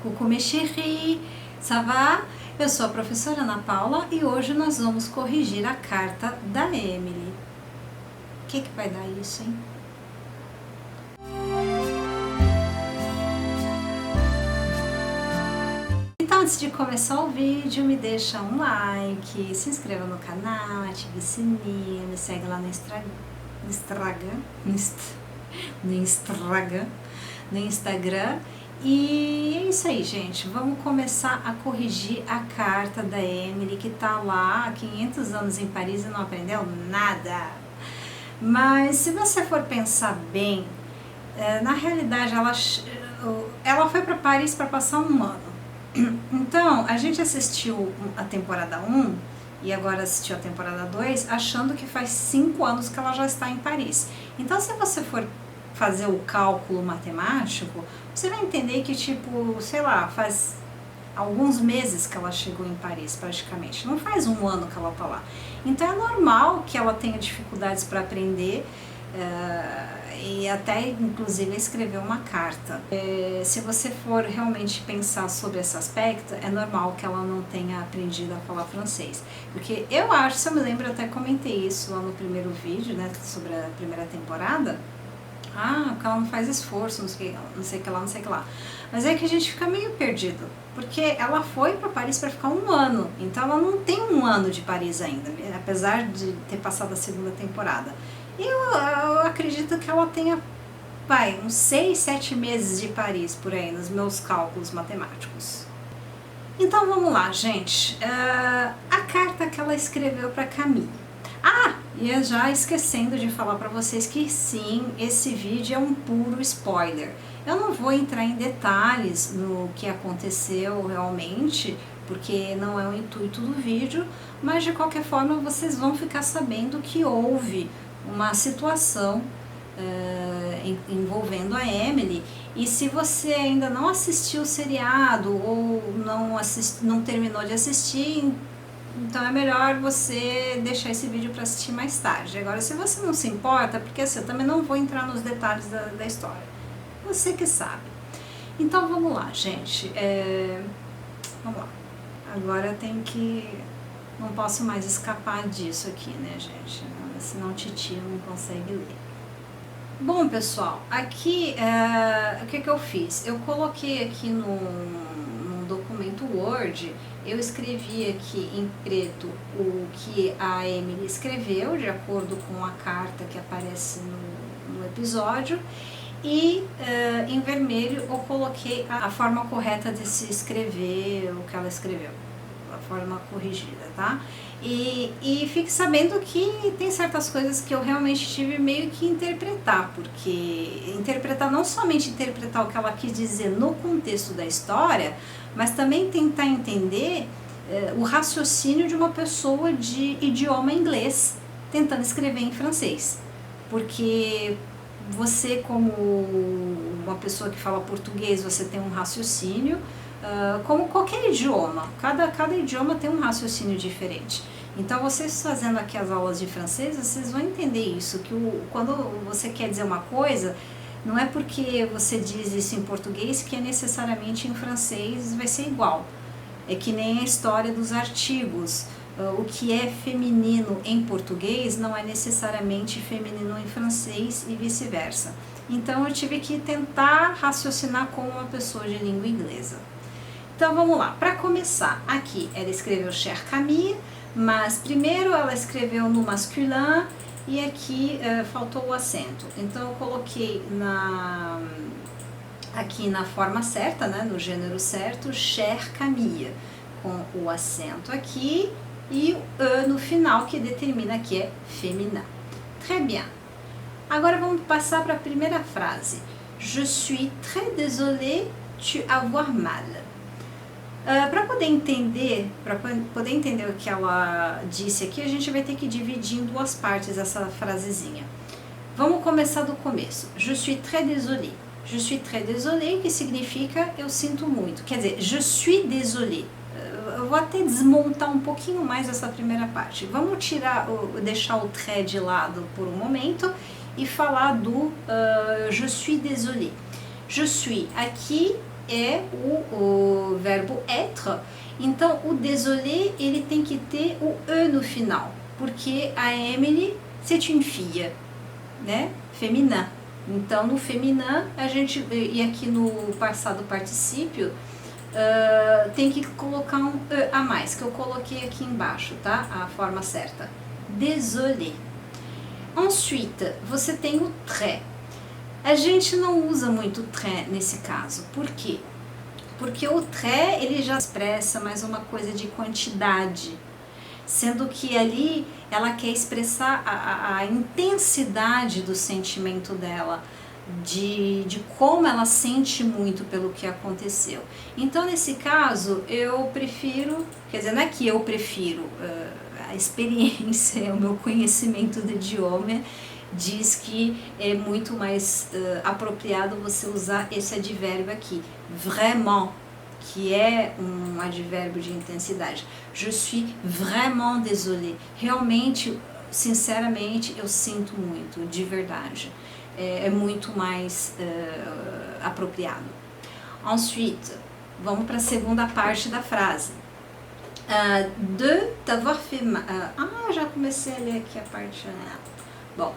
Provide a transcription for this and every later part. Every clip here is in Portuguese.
Coucou mes chéris, ça va? Eu sou a professora Ana Paula e hoje nós vamos corrigir a carta da Emily. O que vai dar isso, hein? Então, antes de começar o vídeo, me deixa um like, se inscreva no canal, ative o sininho, me segue lá no Instagram. E é isso aí, gente. Vamos começar a corrigir a carta da Emily, que tá lá há 500 anos em Paris e não aprendeu nada. Mas se você for pensar bem, na realidade ela foi para Paris para passar um ano. Então, a gente assistiu a temporada 1 e agora assistiu a temporada 2 achando que faz 5 anos que ela já está em Paris. Então, se você for fazer o cálculo matemático, você vai entender que, tipo, sei lá, faz alguns meses que ela chegou em Paris, praticamente. Não faz um ano que ela tá lá. Então é normal que ela tenha dificuldades para aprender e até, inclusive, escrever uma carta. Se você for realmente pensar sobre esse aspecto, é normal que ela não tenha aprendido a falar francês. Porque eu acho, se eu me lembro, eu até comentei isso lá no primeiro vídeo, né, sobre a primeira temporada. Porque ela não faz esforço, não sei o que lá. Mas é que a gente fica meio perdido, porque ela foi para Paris para ficar um ano, então ela não tem um ano de Paris ainda, apesar de ter passado a segunda temporada. E eu acredito que ela tenha, uns 6, 7 meses de Paris por aí, nos meus cálculos matemáticos. Então vamos lá, gente. A carta que ela escreveu para Camille. E já esquecendo de falar para vocês que sim, esse vídeo é um puro spoiler. Eu não vou entrar em detalhes no que aconteceu realmente, porque não é o intuito do vídeo, mas de qualquer forma vocês vão ficar sabendo que houve uma situação envolvendo a Emily. E se você ainda não assistiu o seriado ou não terminou de assistir, então é melhor você deixar esse vídeo para assistir mais tarde. Agora, se você não se importa, porque assim, eu também não vou entrar nos detalhes da história, você que sabe. Então vamos lá, gente. Vamos lá. Agora tem que... Não posso mais escapar disso aqui, né, gente? Senão o titio não consegue ler. Bom, pessoal, aqui o que eu fiz? Eu coloquei aqui no documento Word, eu escrevi aqui em preto o que a Emily escreveu, de acordo com a carta que aparece no episódio, e em vermelho eu coloquei a forma correta de se escrever o que ela escreveu, a forma corrigida, tá? E fique sabendo que tem certas coisas que eu realmente tive meio que interpretar, porque não somente interpretar o que ela quis dizer no contexto da história, mas também tentar entender o raciocínio de uma pessoa de idioma inglês tentando escrever em francês. Porque você, como uma pessoa que fala português, você tem um raciocínio, como qualquer idioma, cada idioma tem um raciocínio diferente. Então, vocês fazendo aqui as aulas de francês, vocês vão entender isso, que quando você quer dizer uma coisa, não é porque você diz isso em português que é necessariamente em francês vai ser igual. É que nem a história dos artigos. O que é feminino em português não é necessariamente feminino em francês e vice-versa. Então, eu tive que tentar raciocinar como uma pessoa de língua inglesa. Então, vamos lá. Para começar, aqui ela escreveu Chère Camille, mas primeiro ela escreveu no masculin e aqui faltou o acento. Então, eu coloquei aqui na forma certa, né, no gênero certo, Chère Camille, com o acento aqui e o no final, que determina que é féminin. Très bien. Agora vamos passar para a primeira frase. Je suis très désolée de avoir mal. Para poder entender o que ela disse aqui, a gente vai ter que dividir em duas partes essa frasezinha. Vamos começar do começo. Je suis très désolée. Je suis très désolée, que significa eu sinto muito. Quer dizer, je suis désolée. Eu vou até desmontar um pouquinho mais essa primeira parte. Vamos deixar o très de lado por um momento e falar do je suis désolée. Je suis aqui é verbo être, então o désolé ele tem que ter o e no final, porque a Emily c'est une fille, né? Féminin. Então no féminin a gente, e aqui no passado particípio, tem que colocar um e a mais, que eu coloquei aqui embaixo, tá? A forma certa. Désolé. Ensuite, você tem o très. A gente não usa muito très nesse caso. Por quê? Porque o très, ele já expressa mais uma coisa de quantidade, sendo que ali ela quer expressar a intensidade do sentimento dela, de como ela sente muito pelo que aconteceu. Então, nesse caso, eu prefiro, quer dizer, não é que eu prefiro, a experiência, o meu conhecimento do idioma diz que é muito mais apropriado você usar esse advérbio aqui, vraiment, que é um advérbio de intensidade. Je suis vraiment désolée. Realmente, sinceramente, eu sinto muito, de verdade. É muito mais apropriado. Ensuite, vamos para a segunda parte da frase. De t'avoir fait mal. Já comecei a ler aqui a parte. Bom,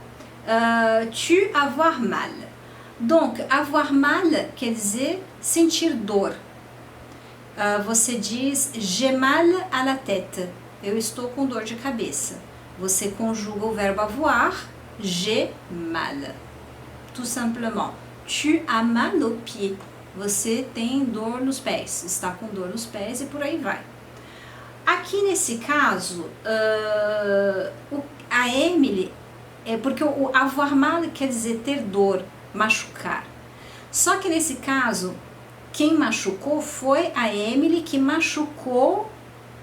tu avoir mal. Donc, avoir mal quer dizer sentir dor. Você diz j'ai mal à la tête. Eu estou com dor de cabeça. Você conjuga o verbo avoir, j'ai mal. Tout simplement. Tu as mal aux pieds. Você tem dor nos pés, está com dor nos pés e por aí vai. Aqui nesse caso, a Emily, porque o avoir mal quer dizer ter dor, machucar. Só que nesse caso, quem machucou foi a Emily que machucou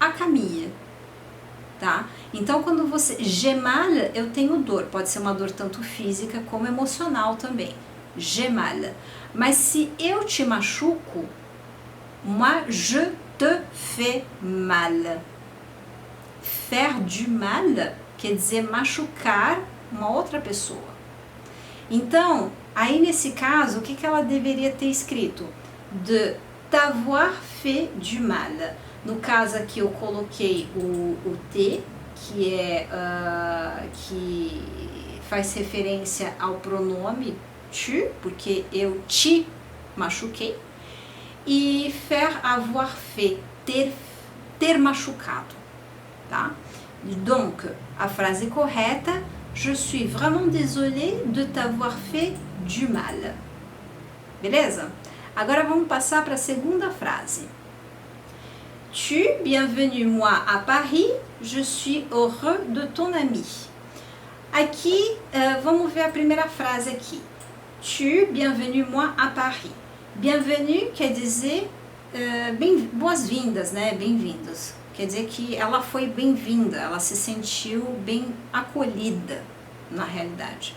a Camille, tá? Então, quando você... J'ai mal, eu tenho dor. Pode ser uma dor tanto física como emocional também. J'ai mal. Mas se eu te machuco, moi, je te fais mal. Faire du mal quer dizer machucar uma outra pessoa. Então, aí nesse caso, o que ela deveria ter escrito? De t'avoir fait du mal. No caso aqui eu coloquei o T, que faz referência ao pronome tu, porque eu te machuquei, e faire avoir fait, ter machucado, tá? Donc, a frase correta, je suis vraiment désolée de t'avoir fait du mal. Beleza? Agora vamos passar para a segunda frase. Tu, bienvenue moi à Paris, je suis heureux de ton ami. Aqui, vamos ver a primeira frase aqui. Tu, bienvenue moi à Paris. Bienvenue quer dizer boas-vindas, né? Bem-vindos. Quer dizer que ela foi bem-vinda, ela se sentiu bem acolhida, na realidade.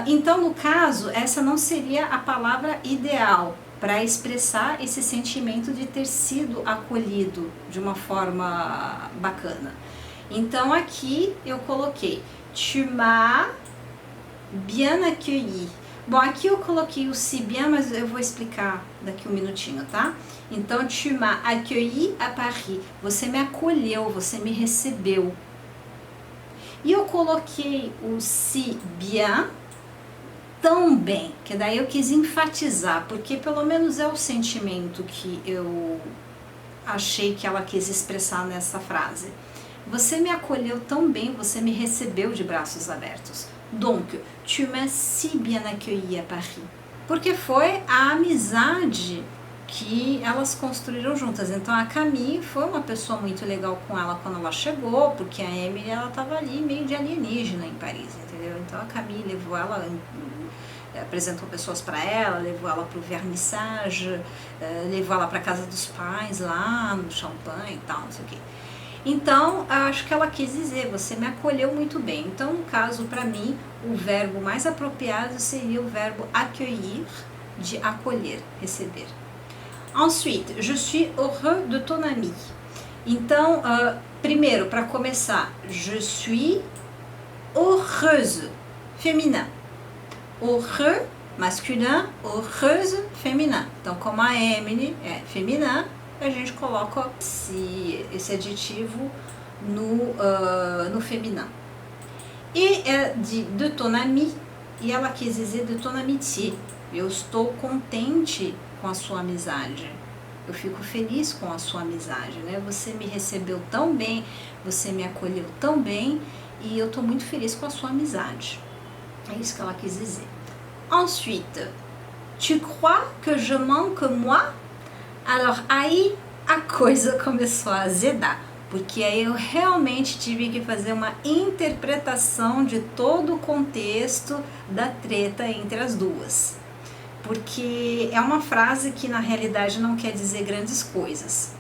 Então, no caso, essa não seria a palavra ideal para expressar esse sentimento de ter sido acolhido de uma forma bacana. Então, aqui eu coloquei tu m'as bien accueilli. Bom, aqui eu coloquei o si bien, mas eu vou explicar daqui um minutinho, tá? Então, tu m'as accueilli à Paris. Você me acolheu, você me recebeu. E eu coloquei o si bien tão bem, que daí eu quis enfatizar, porque pelo menos é o sentimento que eu achei que ela quis expressar nessa frase. Você me acolheu tão bem, você me recebeu de braços abertos. Donc, tu m'as si bien accueilli à Paris. Porque foi a amizade que elas construíram juntas. Então a Camille foi uma pessoa muito legal com ela quando ela chegou, porque a Emily ela estava ali meio de alienígena em Paris, entendeu? Então a Camille levou ela, apresentou pessoas para ela, levou ela para o vernissage, levou ela para casa dos pais lá no Champagne e tal, não sei o quê. Então, acho que ela quis dizer, você me acolheu muito bem. Então, no caso, para mim, o verbo mais apropriado seria o verbo accueillir, de acolher, receber. Ensuite, je suis heureux de ton ami. Então, primeiro, para começar, je suis heureuse, féminin. Heureux, masculin, heureuse, féminin. Então, como a Emily é féminin, a gente coloca esse adjetivo no féminin. E de ton ami, e ela quis dizer de ton amitié. Eu estou contente com a sua amizade. Eu fico feliz com a sua amizade, né? Você me recebeu tão bem, você me acolheu tão bem, e eu estou muito feliz com a sua amizade. É isso que ela quis dizer. Ensuite, tu crois que je manque moi? Alors, aí a coisa começou a azedar, porque aí eu realmente tive que fazer uma interpretação de todo o contexto da treta entre as duas. Porque é uma frase que na realidade não quer dizer grandes coisas.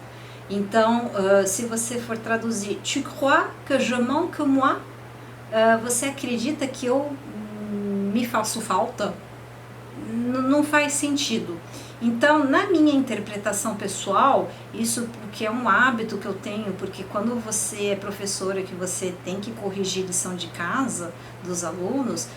Então, se você for traduzir, tu crois que je manque moi? Você acredita que eu me faço falta? Não faz sentido. Então, na minha interpretação pessoal, isso porque é um hábito que eu tenho, porque quando você é professora, que você tem que corrigir lição de casa dos alunos,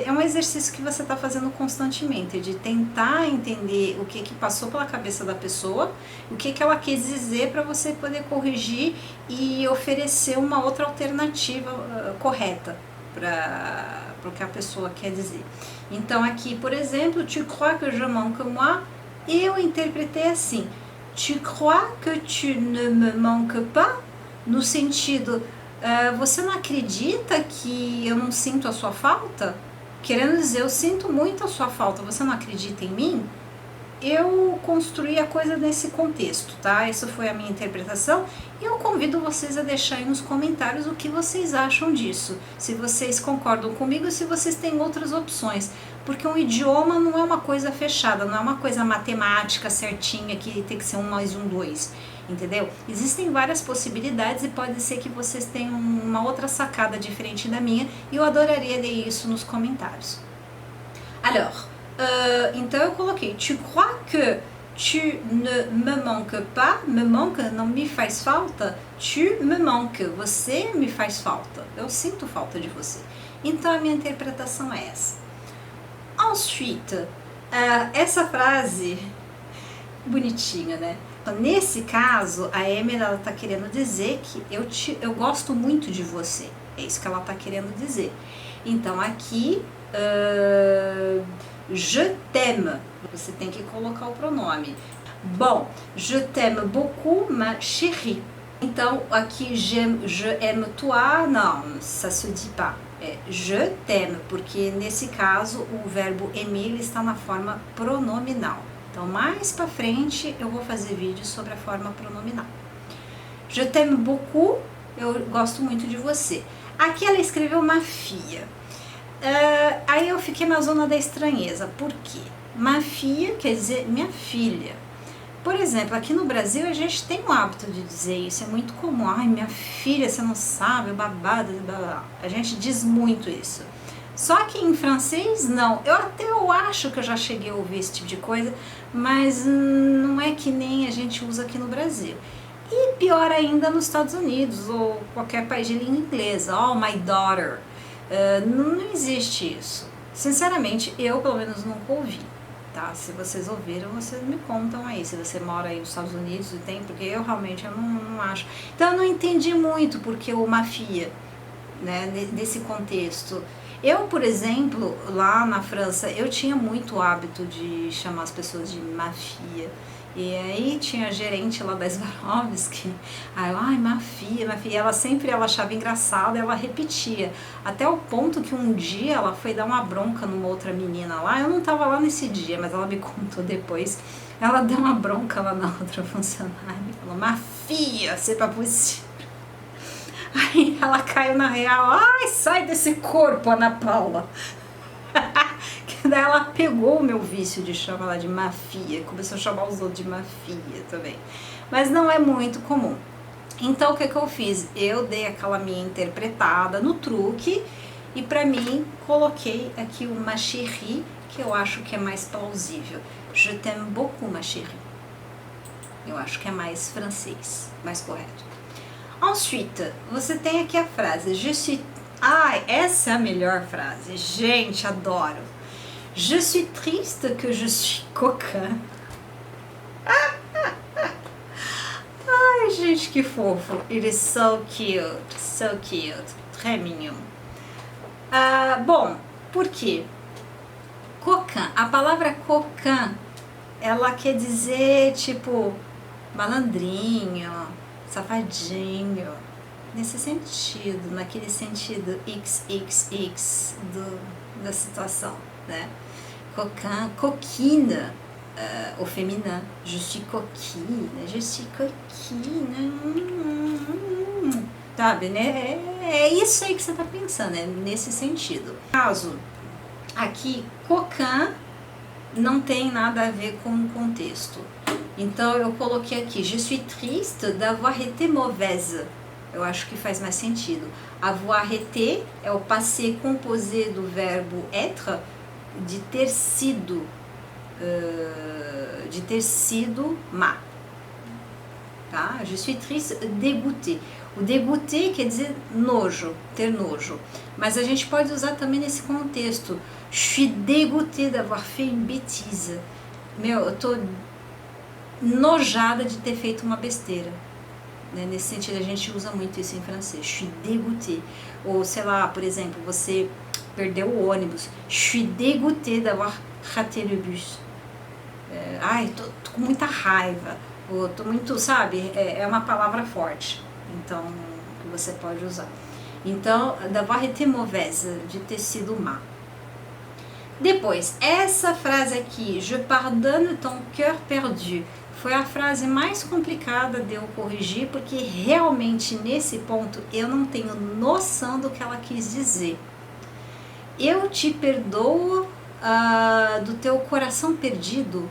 é um exercício que você está fazendo constantemente, de tentar entender o que passou pela cabeça da pessoa, o que ela quis dizer para você poder corrigir e oferecer uma outra alternativa correta para o que a pessoa quer dizer. Então aqui, por exemplo, tu crois que je manque moi? Eu interpretei assim, tu crois que tu ne me manques pas? No sentido, você não acredita que eu não sinto a sua falta? Querendo dizer, eu sinto muito a sua falta, você não acredita em mim? Eu construí a coisa nesse contexto, tá? Essa foi a minha interpretação e eu convido vocês a deixar aí nos comentários o que vocês acham disso. Se vocês concordam comigo, se vocês têm outras opções. Porque um idioma não é uma coisa fechada, não é uma coisa matemática certinha que tem que ser 1 mais 1, 2, entendeu? Existem várias possibilidades e pode ser que vocês tenham uma outra sacada diferente da minha e eu adoraria ler isso nos comentários. Alors, então eu coloquei, tu crois que tu ne me manques pas? Me manque não me faz falta? Tu me manques, você me faz falta, eu sinto falta de você. Então a minha interpretação é essa. Ensuite, essa frase bonitinha, né? Nesse caso, a Emily está querendo dizer que eu gosto muito de você. É isso que ela está querendo dizer. Então aqui, je t'aime. Você tem que colocar o pronome. Bon, je t'aime beaucoup, ma chérie. Então aqui, je aime toi, não, ça se dit pas. É je t'aime, porque nesse caso o verbo aimer está na forma pronominal. Então mais para frente eu vou fazer vídeo sobre a forma pronominal. Je t'aime beaucoup, eu gosto muito de você. Aqui ela escreveu ma fille. Aí eu fiquei na zona da estranheza. Por quê? Ma fille quer dizer minha filha. Por exemplo, aqui no Brasil a gente tem o hábito de dizer isso, é muito comum. Ai, minha filha, você não sabe, babado, blá, blá. A gente diz muito isso. Só que em francês, não. Eu acho que eu já cheguei a ouvir esse tipo de coisa, mas não é que nem a gente usa aqui no Brasil. E pior ainda nos Estados Unidos ou qualquer país de língua inglesa. Oh, my daughter. Não existe isso. Sinceramente, eu pelo menos nunca ouvi. Tá? Se vocês ouviram, vocês me contam aí. Se você mora aí nos Estados Unidos e tem, porque eu realmente não acho. Então eu não entendi muito porque o mafia, né, nesse contexto. Eu, por exemplo, lá na França, eu tinha muito hábito de chamar as pessoas de mafia. E aí tinha a gerente lá da Swarovski, ai, mafia, ela sempre achava engraçado, ela repetia, até o ponto que um dia ela foi dar uma bronca numa outra menina lá, eu não tava lá nesse dia, mas ela me contou depois, ela deu uma bronca lá na outra funcionária, falou, mafia, c'est pas possível. Aí ela caiu na real, ai, sai desse corpo, Ana Paula. Daí ela pegou o meu vício de chamar ela de mafia, começou a chamar os outros de mafia também. Mas não é muito comum. Então o que eu fiz? Eu dei aquela minha interpretada no truque e pra mim coloquei aqui o ma chérie, que eu acho que é mais plausível. Je t'aime beaucoup, ma chérie. Eu acho que é mais francês, mais correto. Ensuite, você tem aqui a frase je suis... Ai, essa é a melhor frase. Gente, adoro. Je suis triste que je suis coquin. Gente, que fofo. It is so cute. So cute. Très mignon. Bom, por quê? Coquin. A palavra coquin, ela quer dizer, tipo, malandrinho, safadinho. Nesse sentido, naquele sentido XXX da situação, né? Coquin, coquine, au féminin. Je suis coquine, je suis coquine. Sabe, né? É isso aí que você tá pensando, é nesse sentido. No caso, aqui, coquin não tem nada a ver com o contexto. Então, eu coloquei aqui, je suis triste d'avoir été mauvaise. Eu acho que faz mais sentido. Avoir été é o passé composé do verbo être, de ter sido má. Tá? Je suis triste, dégoûté. O dégoûté quer dizer nojo, ter nojo. Mas a gente pode usar também nesse contexto. Je suis dégoûté d'avoir fait une bêtise. Meu, eu tô nojada de ter feito uma besteira. Né? Nesse sentido, a gente usa muito isso em francês. Je suis dégoûté. Ou, sei lá, por exemplo, você perdeu o ônibus. Je suis dégoûté d'avoir raté le bus. Ai, tô com muita raiva. Ou tô muito, sabe? É uma palavra forte. Então, que você pode usar. Então, d'avoir été mauvaise, de ter sido má. Depois, essa frase aqui, je pardonne ton cœur perdu, foi a frase mais complicada de eu corrigir, porque realmente nesse ponto eu não tenho noção do que ela quis dizer. Eu te perdoo do teu coração perdido.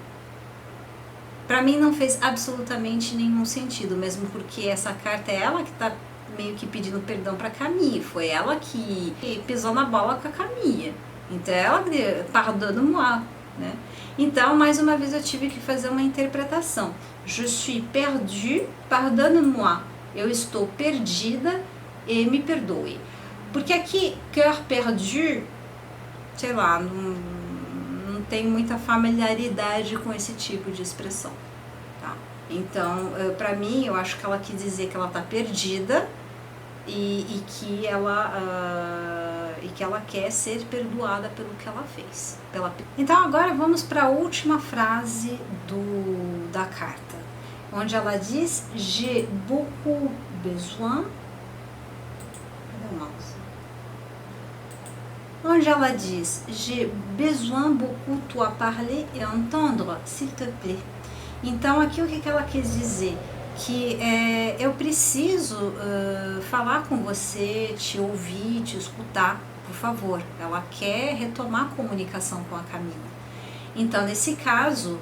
Para mim não fez absolutamente nenhum sentido, mesmo porque essa carta é ela que tá meio que pedindo perdão para Camille, foi ela que pisou na bola com a Camille. Então ela pardonne-moi, né? Então, mais uma vez eu tive que fazer uma interpretação. Je suis perdue, pardonne-moi. Eu estou perdida e me perdoe. Porque aqui, cœur perdu, sei lá, não tem muita familiaridade com esse tipo de expressão, tá? Então, pra mim, eu acho que ela quis dizer que ela tá perdida e que ela quer ser perdoada pelo que ela fez. Então agora vamos para a última frase da carta, onde ela diz j'ai beaucoup besoin. Cadê o mouse? Onde ela diz j'ai besoin beaucoup toi parler et entendre, s'il te plaît. Então aqui o que ela quis dizer? Que eu preciso falar com você, te ouvir, te escutar, por favor. Ela quer retomar a comunicação com a Camille. Então, nesse caso,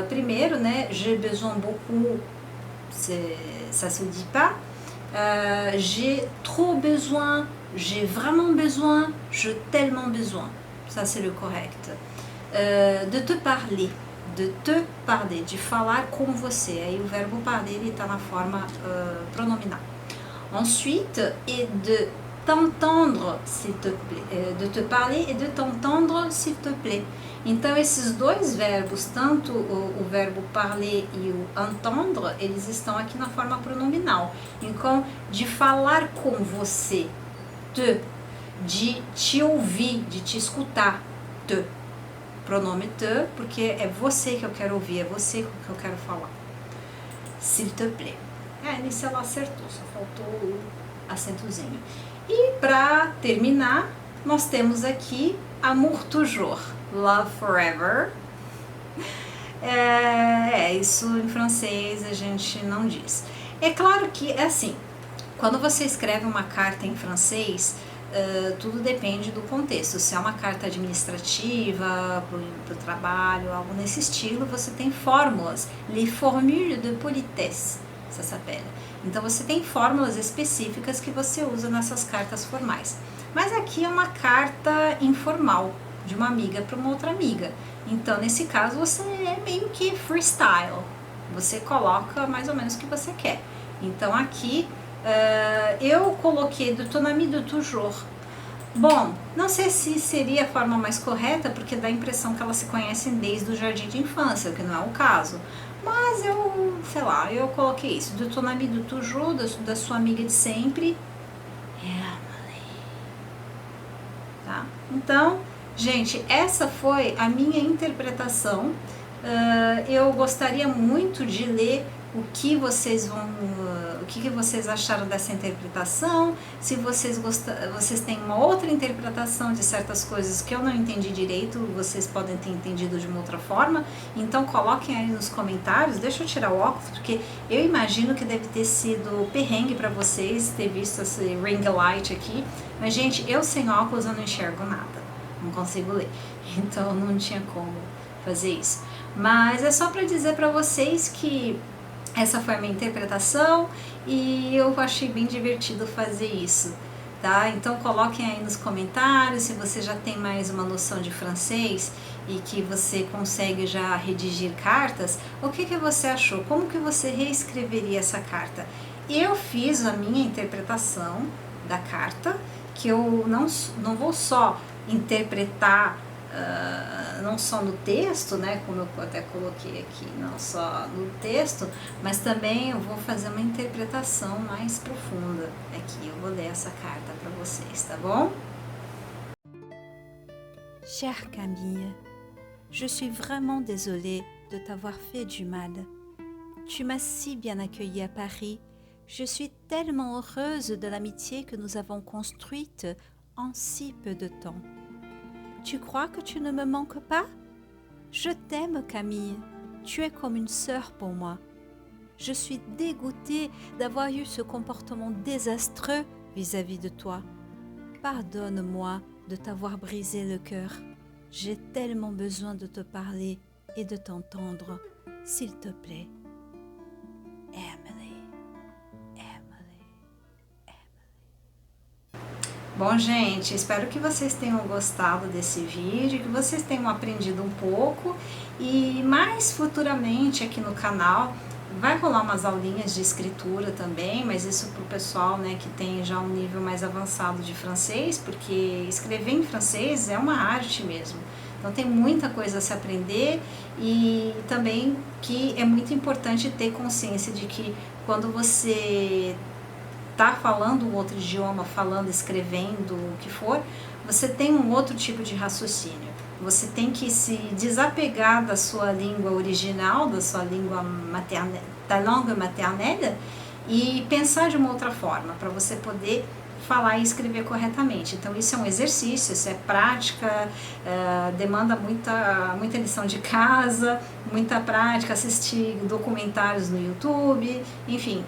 primeiro, né, j'ai besoin beaucoup, ça se dit pas. J'ai trop besoin, j'ai vraiment besoin, j'ai tellement besoin. Ça, c'est le correct. De te parler. De te parler, de falar com você. Aí o verbo parler ele está na forma pronominal. Ensuite, et de t'entendre, s'il te plaît. De te parler et de t'entendre, s'il te plaît. Então, esses dois verbos, tanto o verbo parler e o entendre, eles estão aqui na forma pronominal. Então, de falar com você, te, de te ouvir, de te escutar, te. Pronome te, porque é você que eu quero ouvir, é você que eu quero falar. S'il te plaît. Nisso ela acertou, só faltou o acentozinho. E para terminar, nós temos aqui amour toujours, love forever. Isso em francês a gente não diz. É claro que é assim, quando você escreve uma carta em francês, tudo depende do contexto. Se é uma carta administrativa, para o trabalho, algo nesse estilo, você tem fórmulas, les formules de politesse, ça s'appelle. Então você tem fórmulas específicas que você usa nessas cartas formais. Mas aqui é uma carta informal, de uma amiga para uma outra amiga. Então nesse caso você é meio que freestyle, você coloca mais ou menos o que você quer. Então aqui eu coloquei de ton ami de toujours. Bom, não sei se seria a forma mais correta, porque dá a impressão que elas se conhecem desde o jardim de infância, o que não é o caso. Mas eu sei lá, eu coloquei isso, de ton ami de toujours, da sua amiga de sempre, Emily, tá? Então, gente, essa foi a minha interpretação. Eu gostaria muito de ler o que vocês acharam dessa interpretação, se vocês têm uma outra interpretação de certas coisas que eu não entendi direito, vocês podem ter entendido de uma outra forma, então coloquem aí nos comentários. Deixa eu tirar o óculos, porque eu imagino que deve ter sido perrengue para vocês ter visto esse ring light aqui, mas gente, eu sem óculos eu não enxergo nada, não consigo ler, então não tinha como fazer isso. Mas é só para dizer para vocês que essa foi a minha interpretação e eu achei bem divertido fazer isso, tá? Então coloquem aí nos comentários se você já tem mais uma noção de francês e que você consegue já redigir cartas, o que você achou? Como que você reescreveria essa carta? Eu fiz a minha interpretação da carta, que eu não vou só interpretar não só no texto, né, como eu até coloquei aqui, não só no texto, mas também eu vou fazer uma interpretação mais profunda aqui. Eu vou ler essa carta para vocês, tá bom? Chère Camille, je suis vraiment désolée de t'avoir fait du mal. Tu m'as si bien accueillie à Paris. Je suis tellement heureuse de l'amitié que nous avons construite en si peu de temps. Tu crois que tu ne me manques pas? Je t'aime, Camille. Tu es comme une sœur pour moi. Je suis dégoûtée d'avoir eu ce comportement désastreux vis-à-vis de toi. Pardonne-moi de t'avoir brisé le cœur. J'ai tellement besoin de te parler et de t'entendre. S'il te plaît. Emily. Bom, gente, espero que vocês tenham gostado desse vídeo, que vocês tenham aprendido um pouco e mais futuramente aqui no canal vai rolar umas aulinhas de escritura também, mas isso para o pessoal, né, que tem já um nível mais avançado de francês, porque escrever em francês é uma arte mesmo. Então tem muita coisa a se aprender e também que é muito importante ter consciência de que quando você tá falando um outro idioma, falando, escrevendo, o que for, você tem um outro tipo de raciocínio. Você tem que se desapegar da sua língua original, da sua língua maternelle, da langue maternelle, e pensar de uma outra forma, para você poder falar e escrever corretamente. Então isso é um exercício, isso é prática, demanda muita lição de casa, muita prática, assistir documentários no YouTube, enfim,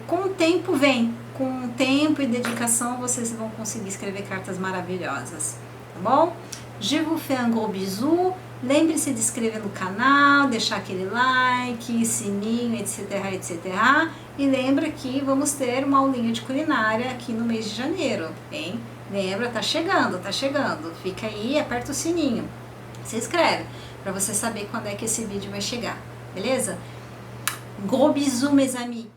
com o tempo vem, com tempo e dedicação vocês vão conseguir escrever cartas maravilhosas, tá bom? Je vous fais un gros bisou, lembre-se de inscrever no canal, deixar aquele like, sininho, etc, etc. E lembra que vamos ter uma aulinha de culinária aqui no mês de janeiro, hein? Lembra, tá chegando, fica aí, aperta o sininho, se inscreve, para você saber quando é que esse vídeo vai chegar, beleza? Gros bisous, mes amis!